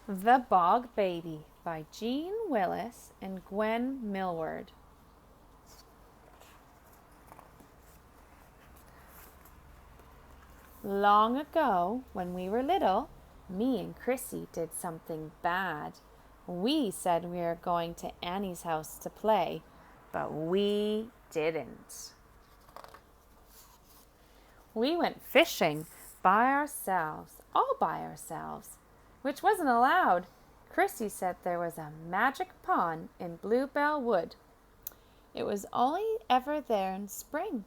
The Bog Baby by Jeanne, Willis and Gwen, Millard. Long ago, when we were little, me and Chrissy did something bad. We said we were going to Annie's house to play, but we didn't. We went fishing by ourselves, all by ourselves, which wasn't allowed. Chrissy said there was a magic pond in Bluebell Wood. It was only ever there in spring.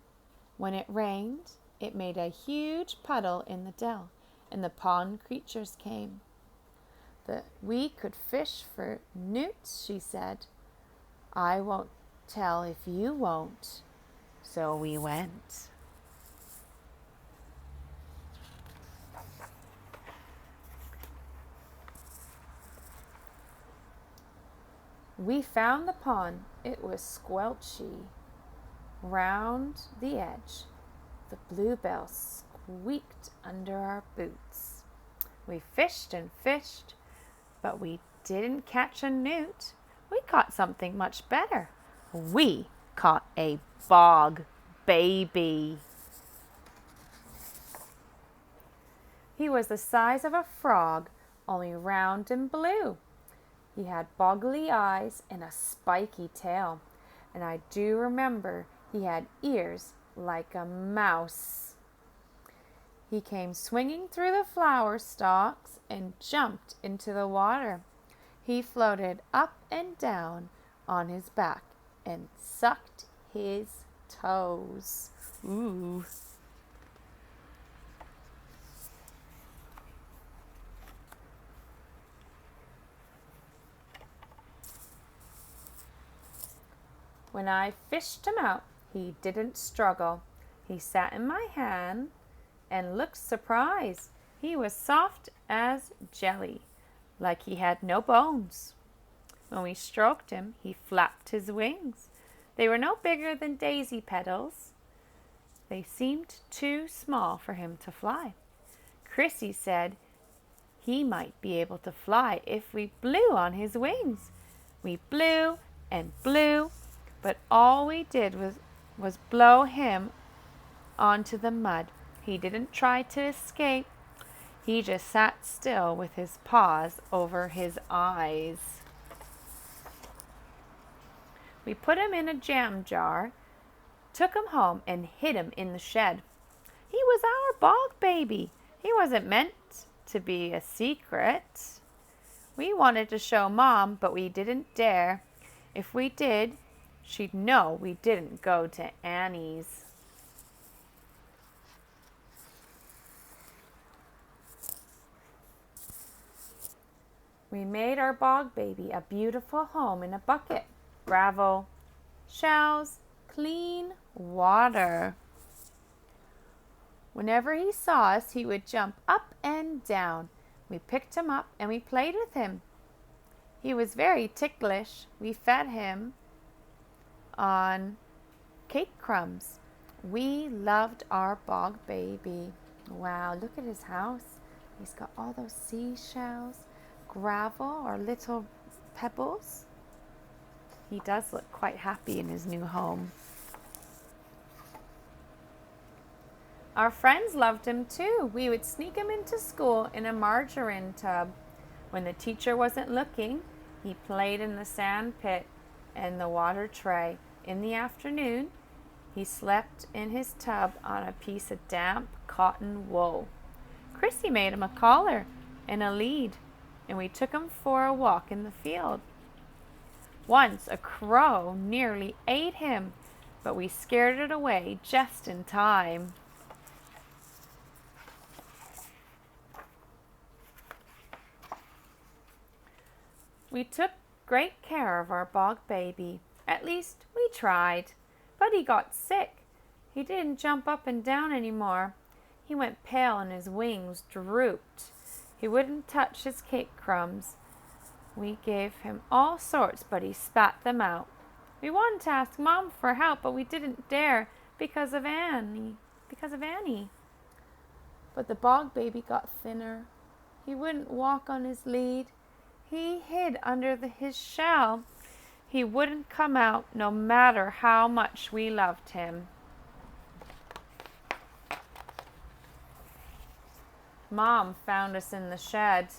When it rained, it made a huge puddle in the dell, and the pond creatures came. We could fish for newts, she said. I won't tell if you won't. So we went. We found the pond. It was squelchy. Round the edge, the bluebell squeaked under our boots. We fished and fished, but we didn't catch a newt. We caught something much better. We caught a bog baby. He was the size of a frog, only round and blue. He had boggly eyes and a spiky tail, and I do remember he had ears like a mouse. He came swinging through the flower stalks and jumped into the water. He floated up and down on his back and sucked his toes. Ooh. When I fished him out, he didn't struggle. He sat in my hand and looked surprised. He was soft as jelly, like he had no bones. When we stroked him, he flapped his wings. They were no bigger than daisy petals. They seemed too small for him to fly. Chrissy said he might be able to fly if we blew on his wings. We blew and blew, but all we did was blow him onto the mud. He didn't try to escape. He just sat still with his paws over his eyes. We put him in a jam jar, took him home, and hid him in the shed. He was our bog baby. He wasn't meant to be a secret. We wanted to show Mom, but we didn't dare. If we did, she'd know we didn't go to Annie's. We made our bog baby a beautiful home in a bucket, gravel, shells, clean water. Whenever he saw us, he would jump up and down. We picked him up and we played with him. He was very ticklish. We fed him on cake crumbs. We loved our bog baby. Wow, look at his house. He's got all those seashells, gravel or little pebbles. He does look quite happy in his new home. Our friends loved him too. We would sneak him into school in a margarine tub. When the teacher wasn't looking, he played in the sand pit and the water tray. In the afternoon, he slept in his tub on a piece of damp cotton wool. Chrissy made him a collar and a lead, and we took him for a walk in the field. Once a crow nearly ate him, but we scared it away just in time. We took great care of our bog baby. At least we tried. But he got sick. He didn't jump up and down anymore. He went pale and his wings drooped. He wouldn't touch his cake crumbs. We gave him all sorts, but he spat them out. We wanted to ask Mom for help, but we didn't dare because of Annie. But the bog baby got thinner. He wouldn't walk on his lead. He hid under his shell. He wouldn't come out no matter how much we loved him. Mom found us in the shed.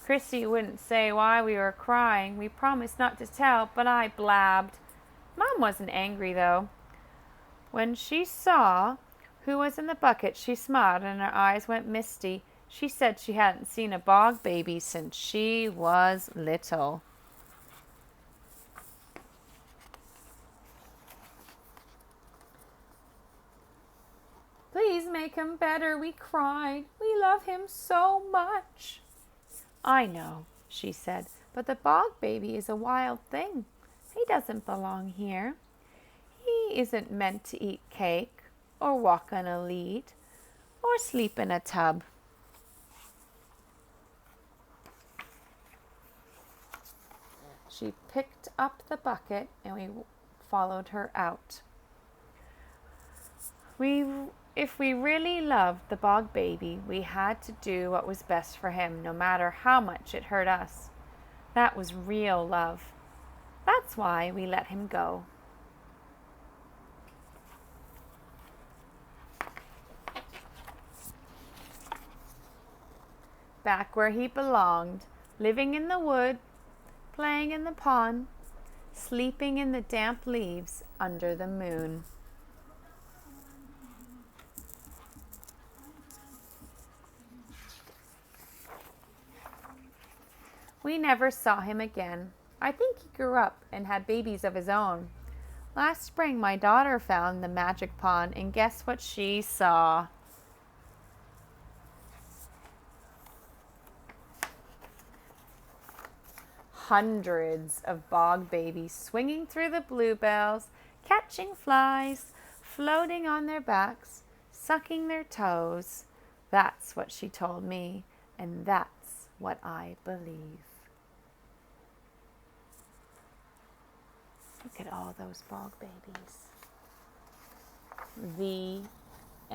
Chrissy wouldn't say why we were crying. We promised not to tell, but I blabbed. Mom wasn't angry, though. When she saw who was in the bucket, she smiled and her eyes went misty. She said she hadn't seen a bog baby since she was little. Please make him better, we cried. We love him so much. I know, she said, but the bog baby is a wild thing. He doesn't belong here. He isn't meant to eat cake or walk on a lead or sleep in a tub. She picked up the bucket and we followed her out. If we really loved the bog baby, we had to do what was best for him, no matter how much it hurt us. That was real love. That's why we let him go. Back where he belonged, living in the wood, playing in the pond, sleeping in the damp leaves under the moon. We never saw him again. I think he grew up and had babies of his own. Last spring, my daughter found the magic pond, and guess what she saw? Hundreds of bog babies swinging through the bluebells, catching flies, floating on their backs, sucking their toes. That's what she told me, and that's what I believe. Look at all those bog babies. The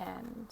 end.